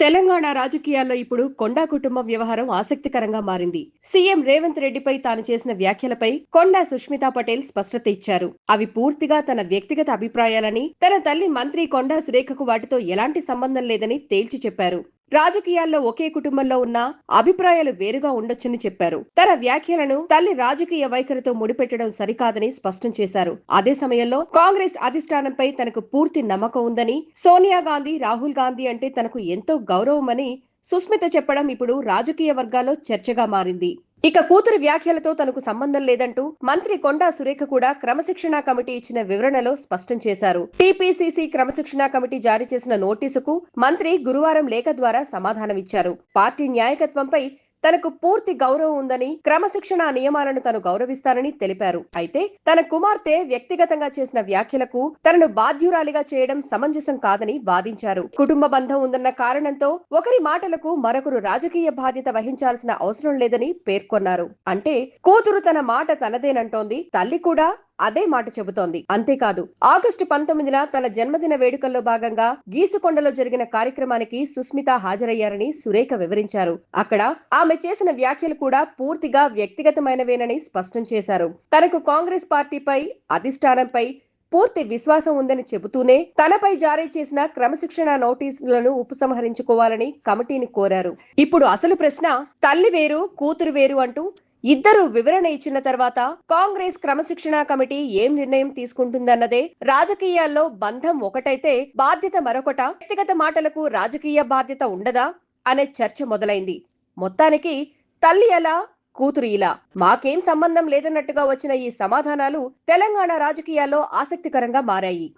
తెలంగాణ రాజకీయాల్లో ఇప్పుడు కొండా కుటుంబం వ్యవహారం ఆసక్తికరంగా మారింది. సీఎం రేవంత్ రెడ్డిపై తాను చేసిన వ్యాఖ్యలపై కొండా సుష్మితా పటేల్ స్పష్టత ఇచ్చారు. అవి పూర్తిగా తన వ్యక్తిగత అభిప్రాయాలని, తన తల్లి మంత్రి కొండా సురేఖకు వాటితో ఎలాంటి సంబంధం లేదని తేల్చి చెప్పారు. రాజకీయాల్లో ఒకే కుటుంబంలో ఉన్న అభిప్రాయాలు వేరుగా ఉండొచ్చని చెప్పారు. తన వ్యాఖ్యలను తల్లి రాజకీయ వైఖరితో ముడిపెట్టడం సరికాదని స్పష్టం చేశారు. అదే సమయంలో కాంగ్రెస్ అధిష్టానంపై తనకు పూర్తి నమ్మకం ఉందని, సోనియా గాంధీ, రాహుల్ గాంధీ అంటే తనకు ఎంతో గౌరవమని సుస్మిత చెప్పడం ఇప్పుడు రాజకీయ వర్గాల్లో చర్చగా మారింది. ఇక కూతురి వ్యాఖ్యలతో తనకు సంబంధం లేదంటూ మంత్రి కొండా సురేఖ కూడా క్రమశిక్షణా కమిటీ ఇచ్చిన వివరణలో స్పష్టం చేశారు. టీపీసీసీ క్రమశిక్షణా కమిటీ జారీ చేసిన నోటీసుకు మంత్రి గురువారం లేఖ ద్వారా సమాధానమిచ్చారు. పార్టీ న్యాయకత్వంపై తనకు పూర్తి గౌరవం ఉందని, క్రమశిక్షణ నియమాలను తను గౌరవిస్తానని తెలిపారు. అయితే తన కుమార్తె వ్యక్తిగతంగా చేసిన వ్యాఖ్యలకు తనను బాధ్యురాలిగా చేయడం సమంజసం కాదని వాదించారు. కుటుంబ బంధం ఉందన్న కారణంతో ఒకరి మాటలకు మరొకరు రాజకీయ బాధ్యత వహించాల్సిన అవసరం లేదని పేర్కొన్నారు. అంటే కూతురు తన మాట తనదేనంటోంది, తల్లి కూడా అదే మాట చెబుతోంది. అంతేకాదు ఆగస్టు 19న తన జన్మదిన వేడుకల్లో భాగంగా గీసుకొండలో జరిగిన కార్యక్రమానికి సుస్మిత హాజరయ్యారని సురేఖ వివరించారు. అక్కడ ఆమె చేసిన వ్యాఖ్యలు కూడా పూర్తిగా వ్యక్తిగతమైనవేనని స్పష్టం చేశారు. తనకు కాంగ్రెస్ పార్టీపై, అధిష్టానంపై పూర్తి విశ్వాసం ఉందని చెబుతూనే తనపై జారీ చేసిన క్రమశిక్షణ నోటీసులను ఉపసంహరించుకోవాలని కమిటీని కోరారు. ఇప్పుడు అసలు ప్రశ్న, తల్లి వేరు, కూతురు వేరు అంటూ ఇద్దరు వివరణ ఇచ్చిన తర్వాత కాంగ్రెస్ క్రమశిక్షణా కమిటీ ఏం నిర్ణయం తీసుకుంటుందన్నదే. రాజకీయాల్లో బంధం ఒకటైతే బాధ్యత మరొకట. వ్యక్తిగత మాటలకు రాజకీయ బాధ్యత ఉండదా అనే చర్చ మొదలైంది. మొత్తానికి తల్లి ఎలా, కూతురు ఇలా, మాకేం సంబంధం లేదన్నట్టుగా వచ్చిన ఈ సమాధానాలు తెలంగాణ రాజకీయాల్లో ఆసక్తికరంగా మారాయి.